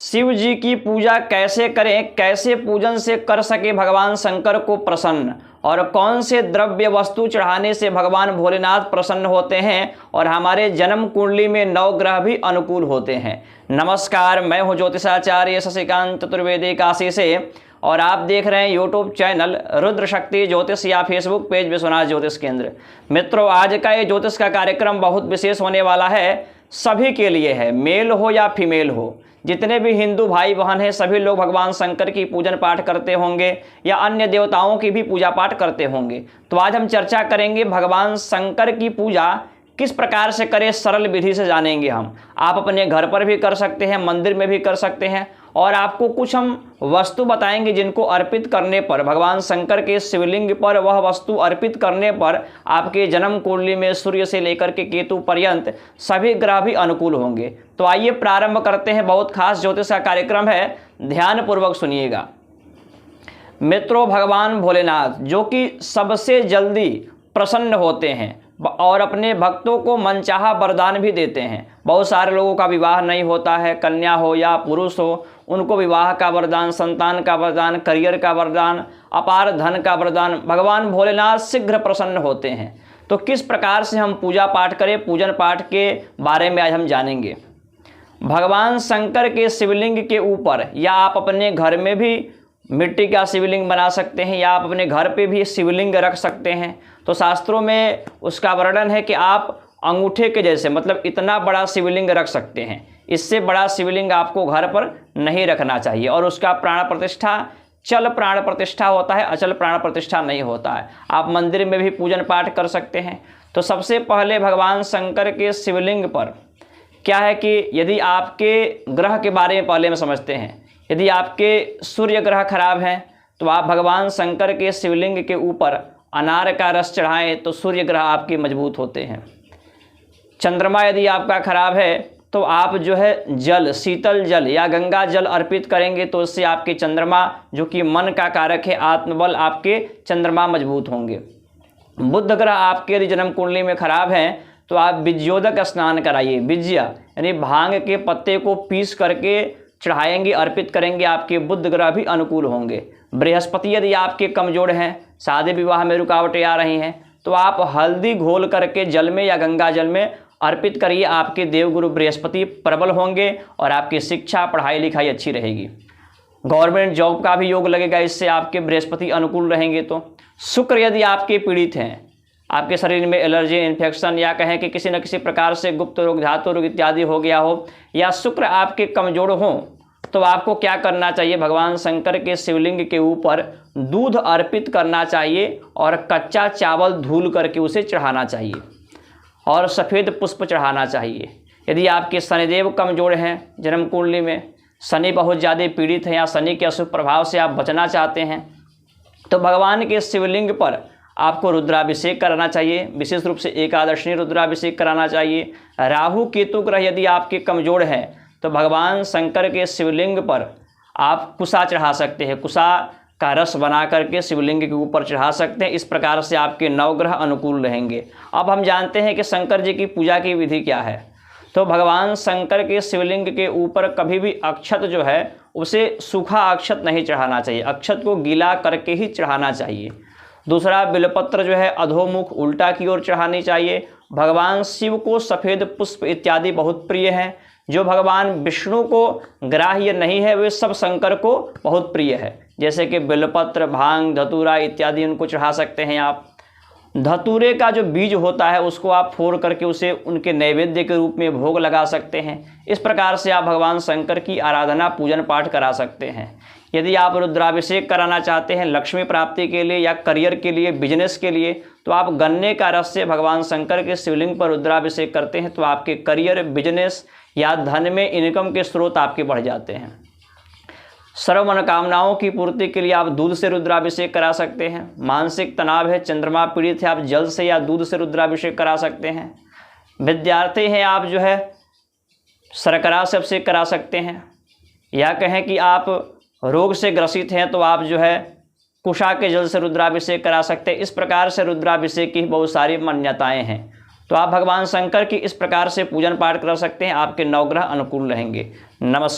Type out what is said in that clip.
शिव जी की पूजा कैसे करें, कैसे पूजन से कर सके भगवान शंकर को प्रसन्न, और कौन से द्रव्य वस्तु चढ़ाने से भगवान भोलेनाथ प्रसन्न होते हैं और हमारे जन्म कुंडली में नवग्रह भी अनुकूल होते हैं। नमस्कार, मैं हूं ज्योतिषाचार्य शशिकांत चतुर्वेदी काशी से, और आप देख रहे हैं यूट्यूब चैनल रुद्र शक्ति ज्योतिष या फेसबुक पेज विश्वनाथ ज्योतिष केंद्र। मित्रों, आज का ये ज्योतिष का कार्यक्रम बहुत विशेष होने वाला है, सभी के लिए है, मेल हो या फीमेल हो। जितने भी हिंदू भाई बहन हैं सभी लोग भगवान शंकर की पूजन पाठ करते होंगे या अन्य देवताओं की भी पूजा पाठ करते होंगे। तो आज हम चर्चा करेंगे भगवान शंकर की पूजा किस प्रकार से करें, सरल विधि से जानेंगे हम। आप अपने घर पर भी कर सकते हैं, मंदिर में भी कर सकते हैं, और आपको कुछ हम वस्तु बताएंगे जिनको अर्पित करने पर, भगवान शंकर के शिवलिंग पर वह वस्तु अर्पित करने पर आपके जन्म कुंडली में सूर्य से लेकर के केतु पर्यंत सभी ग्रह भी अनुकूल होंगे। तो आइए प्रारंभ करते हैं। बहुत खास ज्योतिष का कार्यक्रम है, ध्यानपूर्वक सुनिएगा। मित्रों, भगवान भोलेनाथ जो कि सबसे जल्दी प्रसन्न होते हैं और अपने भक्तों को मनचाहा वरदान भी देते हैं। बहुत सारे लोगों का विवाह नहीं होता है, कन्या हो या पुरुष हो, उनको विवाह का वरदान, संतान का वरदान, करियर का वरदान, अपार धन का वरदान, भगवान भोलेनाथ शीघ्र प्रसन्न होते हैं। तो किस प्रकार से हम पूजा पाठ करें, पूजन पाठ के बारे में आज हम जानेंगे। भगवान शंकर के शिवलिंग के ऊपर, या आप अपने घर में भी मिट्टी का शिवलिंग बना सकते हैं या आप अपने घर पे भी शिवलिंग रख सकते हैं। तो शास्त्रों में उसका वर्णन है कि आप अंगूठे के जैसे, मतलब इतना बड़ा शिवलिंग रख सकते हैं। इससे बड़ा शिवलिंग आपको घर पर नहीं रखना चाहिए, और उसका प्राण प्रतिष्ठा चल प्राण प्रतिष्ठा होता है, अचल प्राण प्रतिष्ठा नहीं होता है। आप मंदिर में भी पूजन पाठ कर सकते हैं। तो सबसे पहले भगवान शंकर के शिवलिंग पर क्या है कि यदि आपके ग्रह के बारे में पहले में समझते हैं। यदि आपके सूर्य ग्रह खराब हैं तो आप भगवान शंकर के शिवलिंग के ऊपर अनार का रस चढ़ाएं तो सूर्य ग्रह आपके मजबूत होते हैं। चंद्रमा यदि आपका खराब है तो आप जो है जल, शीतल जल या गंगा जल अर्पित करेंगे तो इससे आपके चंद्रमा, जो कि मन का कारक है, आत्मबल, आपके चंद्रमा मजबूत होंगे। बुध ग्रह आपके यदि जन्म कुंडली में खराब हैं तो आप बीजोदक स्नान कराइए। बीज्या यानी भांग के पत्ते को पीस करके चढ़ाएंगे, अर्पित करेंगे, आपके बुध ग्रह भी अनुकूल होंगे। बृहस्पति यदि आपके कमजोर हैं, शादी विवाह में रुकावटें आ रही हैं, तो आप हल्दी घोल करके जल में या गंगा जल में अर्पित करिए। आपके देवगुरु बृहस्पति प्रबल होंगे और आपकी शिक्षा, पढ़ाई लिखाई अच्छी रहेगी। गवर्नमेंट जॉब का भी योग लगेगा, इससे आपके बृहस्पति अनुकूल रहेंगे। तो शुक्र यदि आपके पीड़ित हैं, आपके शरीर में एलर्जी, इन्फेक्शन, या कहें कि किसी न किसी प्रकार से गुप्त रोग, धातु रोग इत्यादि हो गया हो, या शुक्र आपके कमजोर हो, तो आपको क्या करना चाहिए, भगवान शंकर के शिवलिंग के ऊपर दूध अर्पित करना चाहिए और कच्चा चावल धुल करके उसे चढ़ाना चाहिए और सफ़ेद पुष्प चढ़ाना चाहिए। यदि आपके शनिदेव कमजोर हैं, जन्म कुंडली में शनि बहुत ज़्यादा पीड़ित हैं या शनि के अशुभ प्रभाव से आप बचना चाहते हैं, तो भगवान के शिवलिंग पर आपको रुद्राभिषेक कराना चाहिए। विशेष रूप से एकादशी रुद्राभिषेक कराना चाहिए। राहु केतु ग्रह यदि आपके कमजोर हैं तो भगवान शंकर के शिवलिंग पर आप कुसा चढ़ा सकते हैं। कुसा का रस बना करके शिवलिंग के ऊपर चढ़ा सकते हैं। इस प्रकार से आपके नवग्रह अनुकूल रहेंगे। अब हम जानते हैं कि शंकर जी की पूजा की विधि क्या है। तो भगवान शंकर के शिवलिंग के ऊपर कभी भी अक्षत जो है उसे सूखा अक्षत नहीं चढ़ाना चाहिए, अक्षत को गीला करके ही चढ़ाना चाहिए। दूसरा, बिलपत्र जो है अधोमुख उल्टा की ओर चढ़ानी चाहिए। भगवान शिव को सफ़ेद पुष्प इत्यादि बहुत प्रिय हैं। जो भगवान विष्णु को ग्राह्य नहीं है वे सब शंकर को बहुत प्रिय है, जैसे कि बिलपत्र, भांग, धतूरा इत्यादि उनको चढ़ा सकते हैं आप। धतूरे का जो बीज होता है उसको आप फोड़ करके उसे उनके नैवेद्य के रूप में भोग लगा सकते हैं। इस प्रकार से आप भगवान शंकर की आराधना, पूजन पाठ करा सकते हैं। यदि आप रुद्राभिषेक कराना चाहते हैं लक्ष्मी प्राप्ति के लिए या करियर के लिए, बिजनेस के लिए, तो आप गन्ने का रस से भगवान शंकर के शिवलिंग पर रुद्राभिषेक करते हैं तो आपके करियर, बिजनेस या धन में इनकम के स्रोत आपके बढ़ जाते हैं। सर्व मनोकामनाओं की पूर्ति के लिए आप दूध से रुद्राभिषेक करा सकते हैं। मानसिक तनाव है, चंद्रमा पीड़ित है, आप जल से या दूध से रुद्राभिषेक करा सकते हैं। विद्यार्थी हैं आप जो है शर्करा से अभिषेक करा सकते हैं, या कहें कि आप रोग से ग्रसित हैं तो आप जो है कुशा के जल से रुद्राभिषेक करा सकते हैं। इस प्रकार से रुद्राभिषेक की बहुत सारी मान्यताएं हैं। तो आप भगवान शंकर की इस प्रकार से पूजन पाठ कर सकते हैं, आपके नवग्रह अनुकूल रहेंगे। नमस्कार।